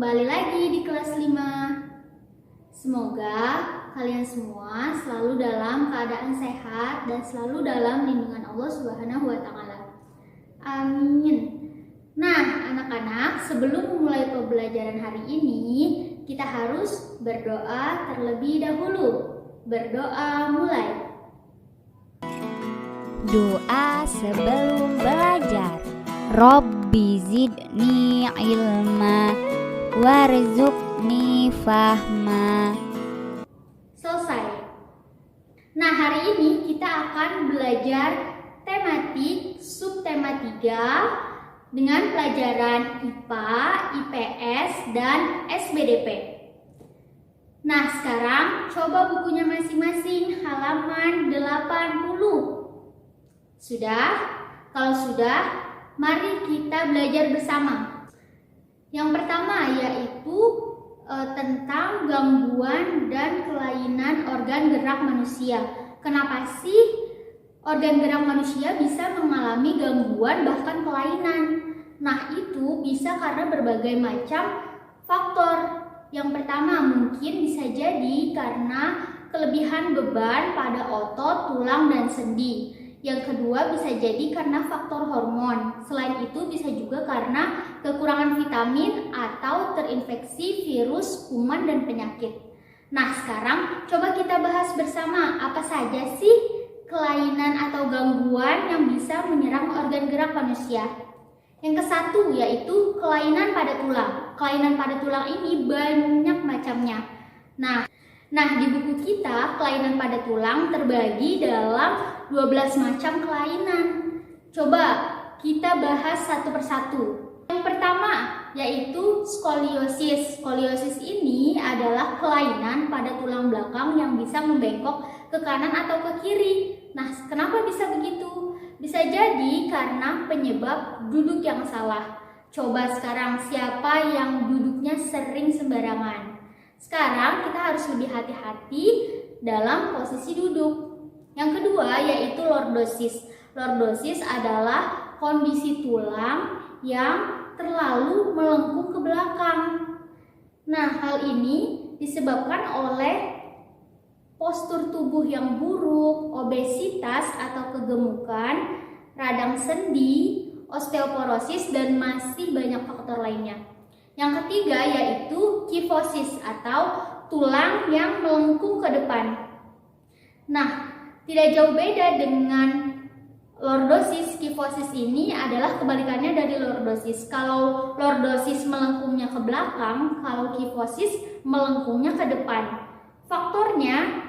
kembali lagi di kelas 5. Semoga kalian semua selalu dalam keadaan sehat dan selalu dalam lindungan Allah Subhanahu wa Ta'ala. Amin. Nah, anak-anak, sebelum memulai pembelajaran hari ini, kita harus berdoa terlebih dahulu. Berdoa mulai. Doa sebelum belajar. Rabbi zidni ilma warzuqni fahma. Selesai. Nah, hari ini kita akan belajar tematik subtema 3 dengan pelajaran IPA, IPS, dan SBDP. Nah, sekarang coba bukunya masing-masing halaman 80. Sudah? Kalau sudah, mari kita belajar bersama. Yang pertama yaitu tentang gangguan dan kelainan organ gerak manusia. Kenapa sih organ gerak manusia bisa mengalami gangguan bahkan kelainan? Nah, itu bisa karena berbagai macam faktor. Yang pertama mungkin bisa jadi karena kelebihan beban pada otot, tulang, dan sendi. Yang kedua bisa jadi karena faktor hormon. Selain itu bisa juga karena kekurangan vitamin atau terinfeksi virus, kuman, dan penyakit. Nah, sekarang coba kita bahas bersama apa saja sih kelainan atau gangguan yang bisa menyerang organ gerak manusia. Yang ke-1 yaitu kelainan pada tulang. Kelainan pada tulang ini banyak macamnya. Nah, di buku kita kelainan pada tulang terbagi dalam 12 macam kelainan. Coba kita bahas satu persatu. Yang pertama yaitu skoliosis. Skoliosis ini adalah kelainan pada tulang belakang yang bisa membengkok ke kanan atau ke kiri. Nah, kenapa bisa begitu? Bisa jadi karena penyebab duduk yang salah. Coba sekarang siapa yang duduknya sering sembarangan? Sekarang kita harus lebih hati-hati dalam posisi duduk. Yang kedua yaitu lordosis. Lordosis adalah kondisi tulang yang terlalu melengkung ke belakang. Nah, hal ini disebabkan oleh postur tubuh yang buruk, obesitas atau kegemukan, radang sendi, osteoporosis, dan masih banyak faktor lainnya. Yang ketiga yaitu kifosis atau tulang yang melengkung ke depan. Nah, tidak jauh beda dengan lordosis. Kifosis ini adalah kebalikannya dari lordosis. Kalau lordosis melengkungnya ke belakang, kalau kifosis melengkungnya ke depan. Faktornya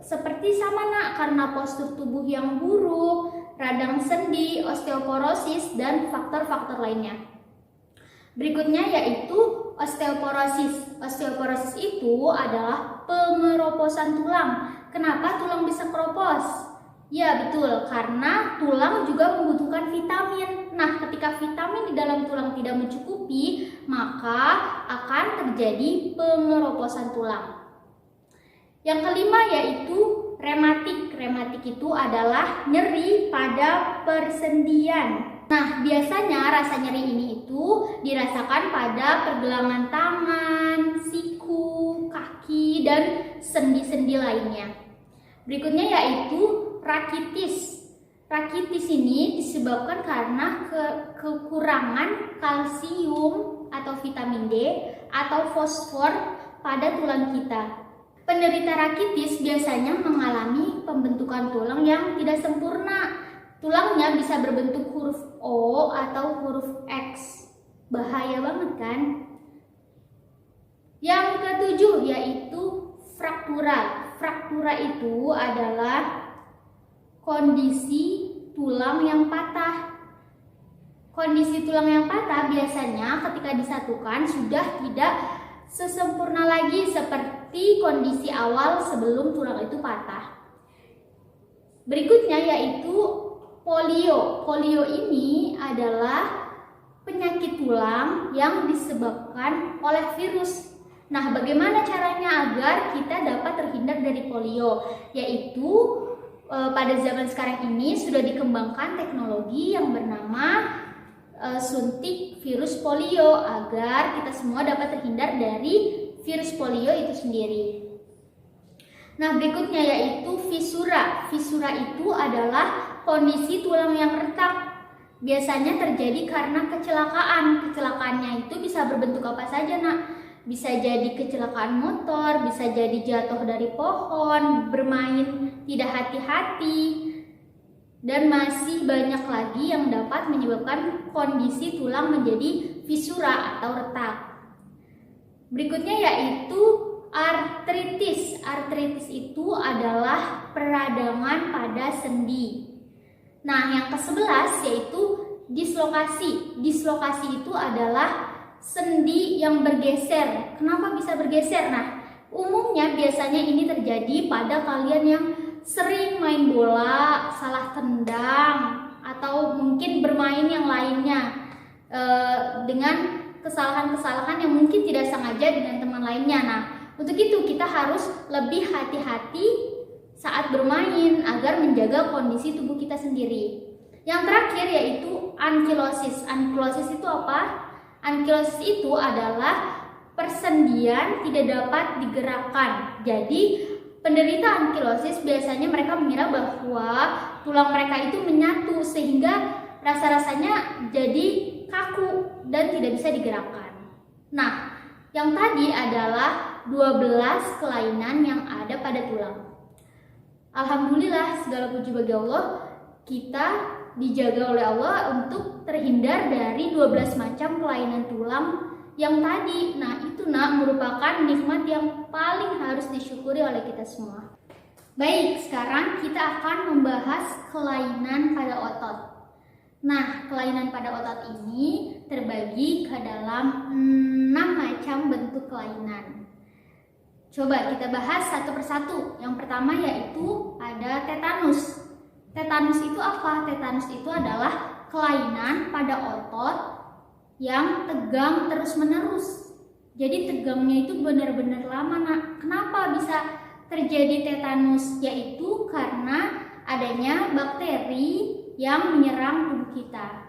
seperti sama karena postur tubuh yang buruk, radang sendi, osteoporosis, dan faktor-faktor lainnya. Berikutnya yaitu osteoporosis. Osteoporosis itu adalah pengeroposan tulang. Kenapa tulang bisa keropos? Ya betul, karena tulang juga membutuhkan vitamin. Nah, ketika vitamin di dalam tulang tidak mencukupi, maka akan terjadi pengeroposan tulang. Yang kelima yaitu rematik. Rematik itu adalah nyeri pada persendian. Nah, biasanya rasa nyeri ini itu dirasakan pada pergelangan tangan, siku, kaki, dan sendi-sendi lainnya. Berikutnya yaitu rakitis. Rakitis ini disebabkan karena kekurangan kalsium atau vitamin D atau fosfor pada tulang kita. Penderita rakitis biasanya mengalami pembentukan tulang yang tidak sempurna. Tulangnya bisa berbentuk huruf O atau huruf X. Bahaya banget kan? Yang ketujuh yaitu fraktura. Fraktura itu adalah kondisi tulang yang patah. Kondisi tulang yang patah biasanya ketika disatukan sudah tidak sesempurna lagi seperti kondisi awal sebelum tulang itu patah. Berikutnya yaitu polio. Polio ini adalah penyakit tulang yang disebabkan oleh virus. Nah, bagaimana caranya agar kita dapat terhindar dari polio? Yaitu pada zaman sekarang ini sudah dikembangkan teknologi yang bernama suntik virus polio agar kita semua dapat terhindar dari virus polio itu sendiri. Nah, berikutnya yaitu fisura. Fisura itu adalah kondisi tulang yang retak. Biasanya terjadi karena kecelakaan. Kecelakaannya itu bisa berbentuk apa saja, Nak? Bisa jadi kecelakaan motor, bisa jadi jatuh dari pohon, bermain tidak hati-hati, dan masih banyak lagi yang dapat menyebabkan kondisi tulang menjadi fisura atau retak. Berikutnya yaitu artritis. Artritis itu adalah peradangan pada sendi. Nah, yang ke-11 yaitu dislokasi. Dislokasi itu adalah sendi yang bergeser. Kenapa bisa bergeser? Nah, umumnya biasanya ini terjadi pada kalian yang sering main bola, salah tendang, atau mungkin bermain yang lainnya dengan kesalahan-kesalahan yang mungkin tidak sengaja dengan teman lainnya. Nah, untuk itu kita harus lebih hati-hati saat bermain agar menjaga kondisi tubuh kita sendiri. Yang terakhir yaitu ankilosis. Ankilosis itu apa? Ankilosis itu adalah persendian tidak dapat digerakkan. Jadi penderita ankilosis biasanya mereka mengira bahwa tulang mereka itu menyatu sehingga rasa-rasanya jadi kaku dan tidak bisa digerakkan. Nah, yang tadi adalah 12 kelainan yang ada pada tulang. Alhamdulillah, segala puji bagi Allah, kita dijaga oleh Allah untuk terhindar dari 12 macam kelainan tulang yang tadi. Nah, itu merupakan nikmat yang paling harus disyukuri oleh kita semua. Baik, sekarang kita akan membahas kelainan pada otot. Nah, kelainan pada otot ini terbagi ke dalam 6 macam bentuk kelainan. Coba kita bahas satu persatu. Yang pertama yaitu ada tetanus. Tetanus itu apa? Tetanus itu adalah kelainan pada otot yang tegang terus-menerus. Jadi tegangnya itu benar-benar lama, Nak. Kenapa bisa terjadi tetanus? Yaitu karena adanya bakteri yang menyerang tubuh kita.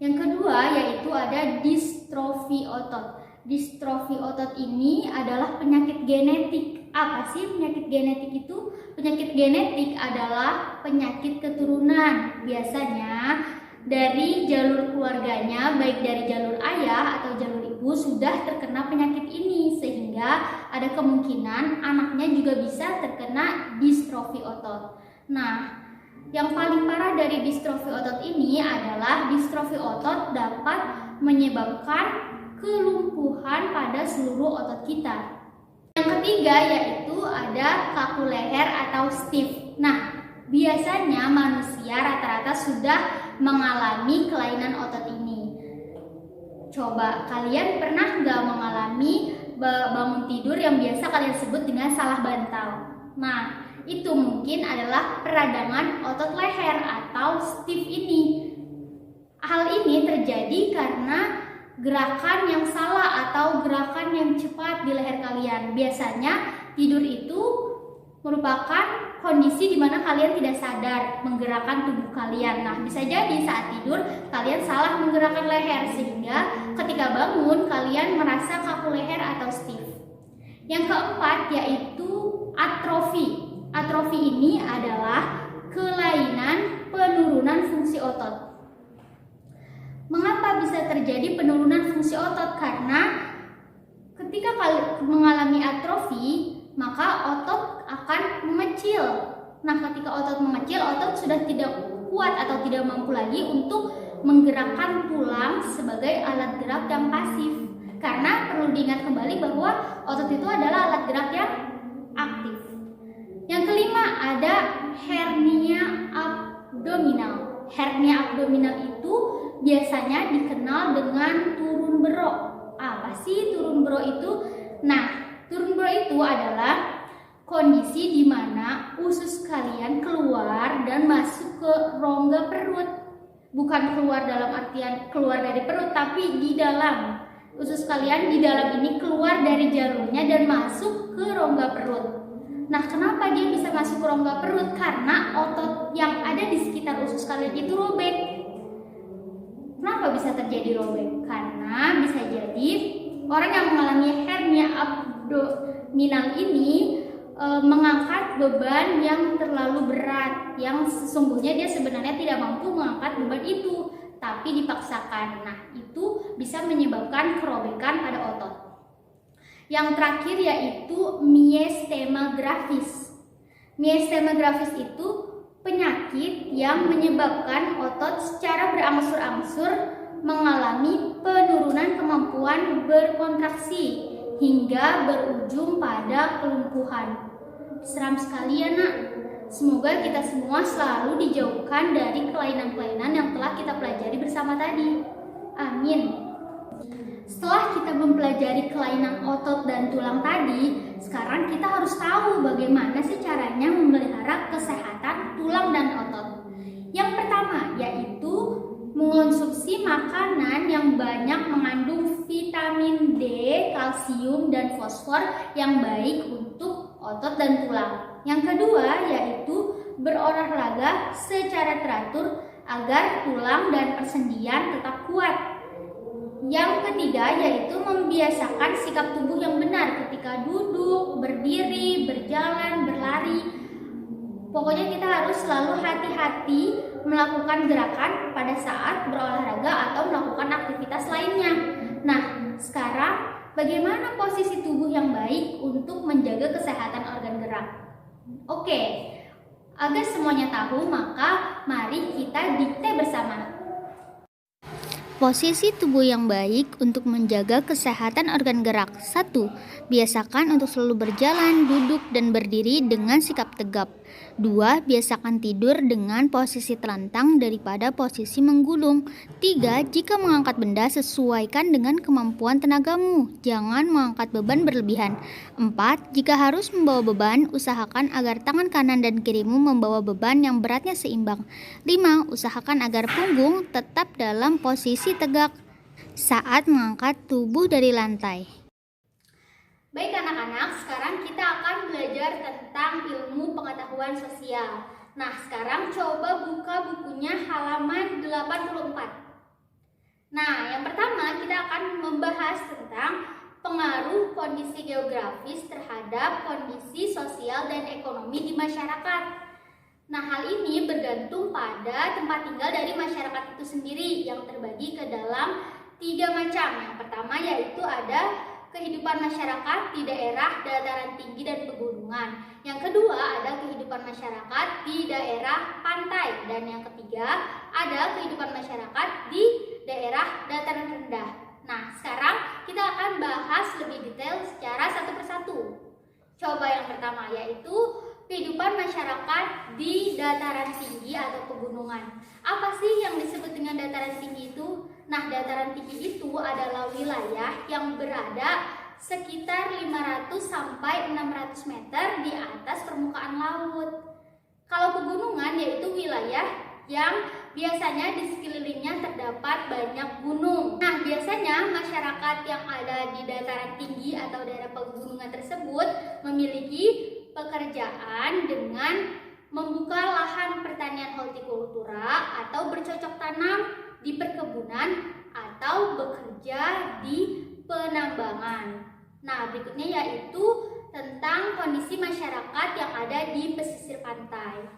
Yang kedua yaitu ada distrofi otot. Distrofi otot ini adalah penyakit genetik. Apa sih penyakit genetik itu? Penyakit genetik adalah penyakit keturunan. Biasanya dari jalur keluarganya, baik dari jalur ayah atau jalur ibu sudah terkena penyakit ini, sehingga ada kemungkinan anaknya juga bisa terkena distrofi otot. Nah, yang paling parah dari distrofi otot ini adalah distrofi otot dapat menyebabkan kelumpuhan pada seluruh otot kita. Yang ketiga yaitu ada kaku leher atau stiff. Nah, biasanya manusia rata-rata sudah mengalami kelainan otot ini. Coba kalian pernah nggak mengalami bangun tidur yang biasa kalian sebut dengan salah bantal? Nah, itu mungkin adalah peradangan otot leher atau stiff ini. Hal ini terjadi karena gerakan yang salah atau gerakan yang cepat di leher kalian. Biasanya tidur itu merupakan kondisi di mana kalian tidak sadar menggerakkan tubuh kalian. Nah, bisa jadi saat tidur kalian salah menggerakkan leher sehingga ketika bangun kalian merasa kaku leher atau stiff. Yang keempat yaitu atrofi. Atrofi ini adalah kelainan penurunan fungsi otot. Mengapa bisa terjadi penurunan fungsi otot? Karena ketika kalian mengalami atrofi, maka otot akan mengecil. Nah, ketika otot mengecil, otot sudah tidak kuat atau tidak mampu lagi untuk menggerakkan tulang sebagai alat gerak yang pasif. Karena perlu diingat kembali bahwa otot itu adalah alat gerak yang aktif. Yang kelima ada hernia abdominal. Hernia abdominal itu biasanya dikenal dengan turun bero. Apa sih turun bero itu? Nah, turun bero itu adalah kondisi di mana usus kalian keluar dan masuk ke rongga perut. Bukan keluar dalam artian keluar dari perut, tapi di dalam. Usus kalian di dalam ini keluar dari jalurnya dan masuk ke rongga perut. Nah, kenapa dia bisa masuk ke rongga perut? Karena otot yang ada di sekitar usus kalian itu robek. Kenapa bisa terjadi robek? Karena bisa jadi orang yang mengalami hernia abdominal ini mengangkat beban yang terlalu berat, yang sesungguhnya dia sebenarnya tidak mampu mengangkat beban itu, tapi dipaksakan. Nah, itu bisa menyebabkan kerobekan pada otot. Yang terakhir yaitu miastema gravis. Miastema gravis itu penyakit yang menyebabkan otot secara berangsur-angsur mengalami penurunan kemampuan berkontraksi hingga berujung pada kelumpuhan. Seram sekali ya nak. Semoga kita semua selalu dijauhkan dari kelainan-kelainan yang telah kita pelajari bersama tadi. Amin. Setelah kita mempelajari kelainan otot dan tulang tadi, sekarang kita harus tahu bagaimana sih caranya memelihara kesehatan tulang dan otot. Yang pertama yaitu mengonsumsi makanan yang banyak mengandung vitamin D, kalsium, dan fosfor yang baik untuk otot dan tulang. Yang kedua yaitu berolahraga secara teratur agar tulang dan persendian tetap kuat. Yang ketiga yaitu membiasakan sikap tubuh yang benar ketika duduk, berdiri, berjalan, berlari. Pokoknya kita harus selalu hati-hati melakukan gerakan pada saat berolahraga atau melakukan aktivitas lainnya. Nah, sekarang bagaimana posisi tubuh yang baik untuk menjaga kesehatan organ gerak? Oke, agar semuanya tahu, maka mari kita dikte bersama. Posisi tubuh yang baik untuk menjaga kesehatan organ gerak. 1. Biasakan untuk selalu berjalan, duduk, dan berdiri dengan sikap tegap. 2. Biasakan tidur dengan posisi telentang daripada posisi menggulung. 3. Jika mengangkat benda, sesuaikan dengan kemampuan tenagamu. Jangan mengangkat beban berlebihan. 4. Jika harus membawa beban, usahakan agar tangan kanan dan kirimu membawa beban yang beratnya seimbang. 5. Usahakan agar punggung tetap dalam posisi tegak saat mengangkat tubuh dari lantai. Baik anak-anak, sekarang kita akan belajar tentang ilmu pengetahuan sosial. Nah, sekarang coba buka bukunya halaman 84. Nah, yang pertama kita akan membahas tentang pengaruh kondisi geografis terhadap kondisi sosial dan ekonomi di masyarakat. Nah, hal ini bergantung pada tempat tinggal dari masyarakat itu sendiri yang terbagi ke dalam 3 macam. Yang pertama yaitu ada kehidupan masyarakat di daerah dataran tinggi dan pegunungan. Yang kedua ada kehidupan masyarakat di daerah pantai. Dan yang ketiga ada kehidupan masyarakat di daerah dataran rendah. Nah, sekarang kita akan bahas lebih detail secara satu persatu. Coba yang pertama yaitu kehidupan masyarakat di dataran tinggi atau pegunungan. Apa sih yang disebut dengan dataran tinggi itu? Nah, dataran tinggi itu adalah wilayah yang berada sekitar 500 sampai 600 meter di atas permukaan laut. Kalau pegunungan yaitu wilayah yang biasanya di sekelilingnya terdapat banyak gunung. Nah, biasanya masyarakat yang ada di dataran tinggi atau daerah pegunungan tersebut memiliki pekerjaan dengan membuka lahan pertanian hortikultura atau bercocok tanam di perkebunan atau bekerja di penambangan. Nah, berikutnya yaitu tentang kondisi masyarakat yang ada di pesisir pantai.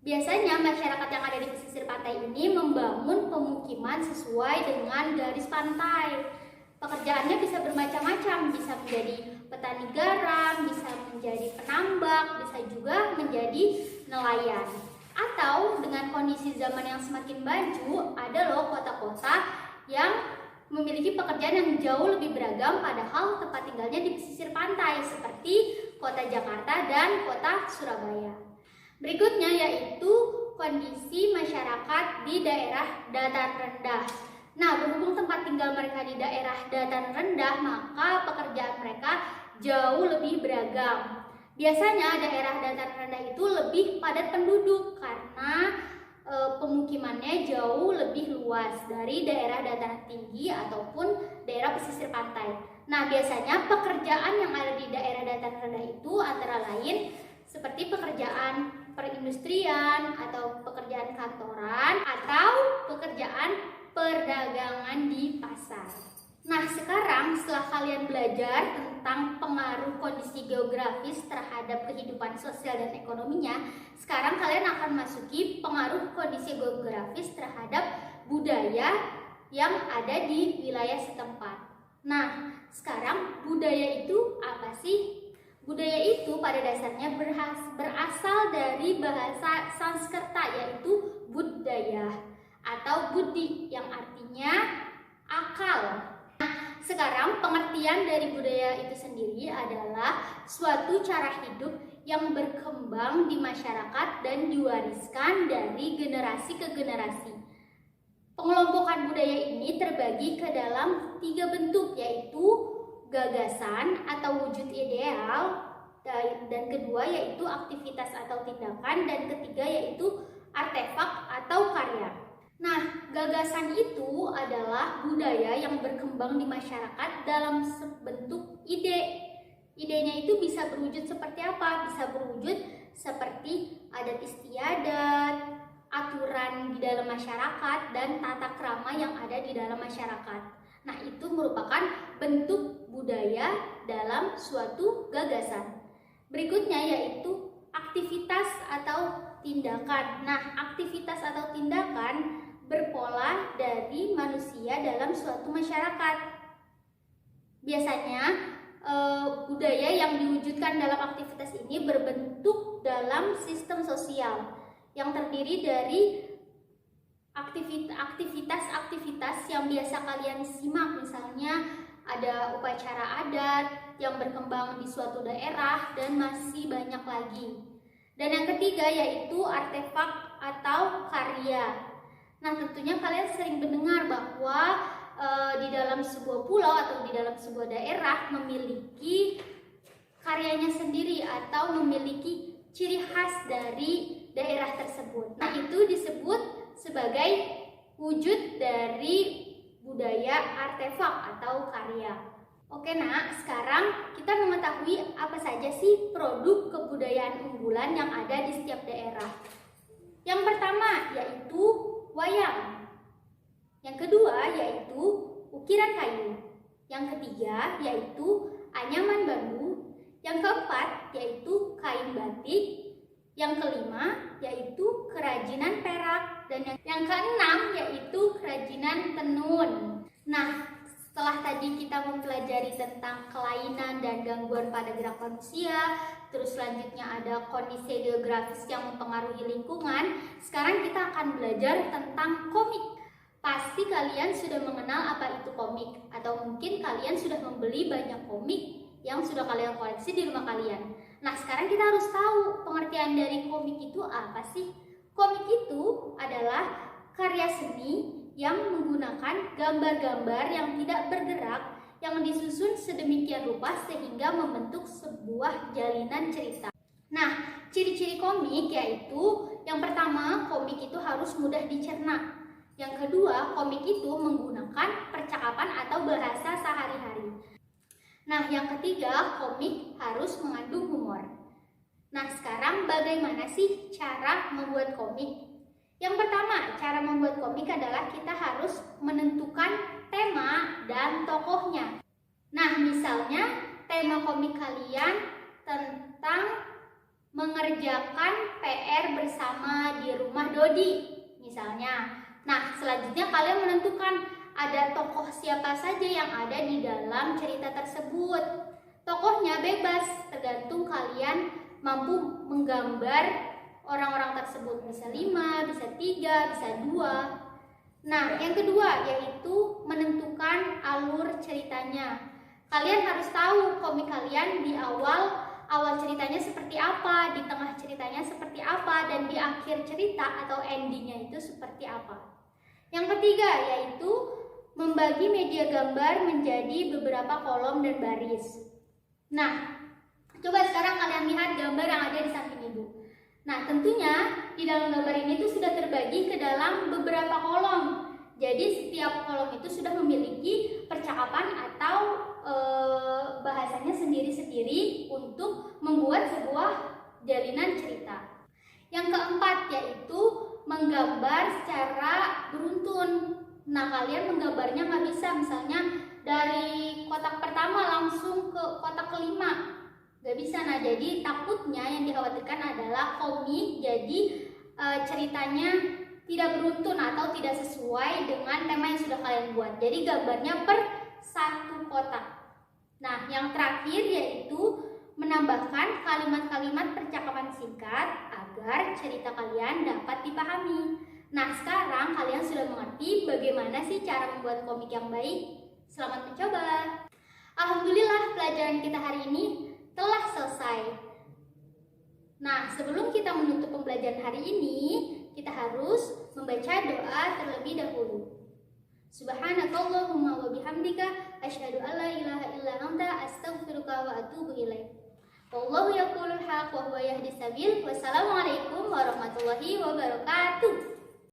Biasanya masyarakat yang ada di pesisir pantai ini membangun pemukiman sesuai dengan garis pantai. Pekerjaannya bisa bermacam-macam, bisa menjadi petani garam, bisa menjadi penambak, bisa juga menjadi nelayan. Atau dengan kondisi zaman yang semakin maju, ada loh kota-kota yang memiliki pekerjaan yang jauh lebih beragam padahal tempat tinggalnya di pesisir pantai seperti kota Jakarta dan kota Surabaya. Berikutnya yaitu kondisi masyarakat di daerah dataran rendah. Nah, berhubung tempat tinggal mereka di daerah dataran rendah, maka pekerjaan mereka jauh lebih beragam. Biasanya daerah dataran rendah itu lebih padat penduduk karena pemukimannya jauh lebih luas dari daerah dataran tinggi ataupun daerah pesisir pantai. Nah, biasanya pekerjaan yang ada di daerah dataran rendah itu antara lain seperti pekerjaan perindustrian atau pekerjaan kantoran atau pekerjaan perdagangan di pasar. Nah, sekarang setelah kalian belajar tentang pengaruh kondisi geografis terhadap kehidupan sosial dan ekonominya, sekarang kalian akan masuki pengaruh kondisi geografis terhadap budaya yang ada di wilayah setempat. Nah, sekarang budaya itu apa sih? Budaya itu pada dasarnya berasal dari bahasa Sanskerta, yaitu budaya atau buddhi yang artinya akal. Sekarang pengertian dari budaya itu sendiri adalah suatu cara hidup yang berkembang di masyarakat dan diwariskan dari generasi ke generasi. Pengelompokan budaya ini terbagi ke dalam 3 bentuk, yaitu gagasan atau wujud ideal, dan kedua yaitu aktivitas atau tindakan, dan ketiga yaitu artefak atau karya. Nah, gagasan itu adalah budaya yang berkembang di masyarakat dalam bentuk ide. Idenya itu bisa berwujud seperti apa? Bisa berwujud seperti adat istiadat, aturan di dalam masyarakat, dan tata krama yang ada di dalam masyarakat. Nah, itu merupakan bentuk budaya dalam suatu gagasan. Berikutnya yaitu aktivitas atau tindakan. Nah, aktivitas atau tindakan berpola dari manusia dalam suatu masyarakat. Biasanya budaya yang diwujudkan dalam aktivitas ini berbentuk dalam sistem sosial yang terdiri dari aktivitas-aktivitas yang biasa kalian simak, misalnya ada upacara adat yang berkembang di suatu daerah dan masih banyak lagi. Dan yang ketiga yaitu artefak atau karya. Nah, tentunya kalian sering mendengar bahwa di dalam sebuah pulau atau di dalam sebuah daerah memiliki karyanya sendiri atau memiliki ciri khas dari daerah tersebut. Nah, itu disebut sebagai wujud dari budaya artefak atau karya. Oke, Nak, sekarang kita mengetahui apa saja sih produk kebudayaan unggulan yang ada di setiap daerah. Yang pertama yaitu wayang. Yang kedua yaitu ukiran kayu. Yang ketiga yaitu anyaman bambu. Yang keempat yaitu kain batik. Yang kelima yaitu kerajinan perak. Dan yang keenam yaitu kerajinan tenun. Nah, setelah tadi kita mempelajari tentang kelainan dan gangguan pada gerak manusia, terus selanjutnya ada kondisi geografis yang mempengaruhi lingkungan, sekarang kita akan belajar tentang komik. Pasti kalian sudah mengenal apa itu komik, atau mungkin kalian sudah membeli banyak komik yang sudah kalian koleksi di rumah kalian. Nah, sekarang kita harus tahu pengertian dari komik itu apa sih? Komik itu adalah karya seni yang menggunakan gambar-gambar yang tidak bergerak yang disusun sedemikian rupa sehingga membentuk sebuah jalinan cerita. Nah, ciri-ciri komik yaitu yang pertama, komik itu harus mudah dicerna. Yang kedua, komik itu menggunakan percakapan atau bahasa sehari-hari. Nah, yang ketiga, komik harus mengandung humor. Nah, sekarang bagaimana sih cara membuat komik? Yang pertama, cara membuat komik adalah kita harus menentukan tema dan tokohnya. Nah, misalnya tema komik kalian tentang mengerjakan PR bersama di rumah Dodi, misalnya. Nah, selanjutnya kalian menentukan ada tokoh siapa saja yang ada di dalam cerita tersebut. Tokohnya bebas, tergantung kalian mampu menggambar orang-orang tersebut, bisa 5, bisa 3, bisa 2. Nah, yang kedua yaitu menentukan alur ceritanya. Kalian harus tahu komik kalian di awal ceritanya seperti apa, di tengah ceritanya seperti apa, dan di akhir cerita atau endingnya itu seperti apa. Yang ketiga yaitu membagi media gambar menjadi beberapa kolom dan baris. Nah, coba sekarang kalian lihat gambar yang ada di samping Ibu. Nah, tentunya di dalam gambar ini tuh sudah terbagi ke dalam beberapa kolom. Jadi setiap kolom itu sudah memiliki percakapan atau bahasanya sendiri-sendiri untuk membuat sebuah jalinan cerita. Yang keempat yaitu menggambar secara beruntun. Nah, kalian menggambarnya nggak bisa misalnya dari kotak pertama langsung ke kotak kelima, nggak bisa. Nah, jadi takutnya yang dikhawatirkan adalah komik jadi ceritanya tidak beruntun atau tidak sesuai dengan tema yang sudah kalian buat. Jadi gambarnya per satu kotak. Nah, yang terakhir yaitu menambahkan kalimat-kalimat percakapan singkat agar cerita kalian dapat dipahami. Nah, sekarang kalian sudah mengerti bagaimana sih cara membuat komik yang baik? Selamat mencoba. Alhamdulillah, pelajaran kita hari ini telah selesai. Nah, sebelum kita menutup pembelajaran hari ini, kita harus membaca doa terlebih dahulu. Subhanakallahumma wa bihamdika asyhadu an la ilaha illa anta astaghfiruka wa atubu ilaik. Wallahu yaqulul haq wa huwa yahdis sabil. Wassalamualaikum warahmatullahi wabarakatuh.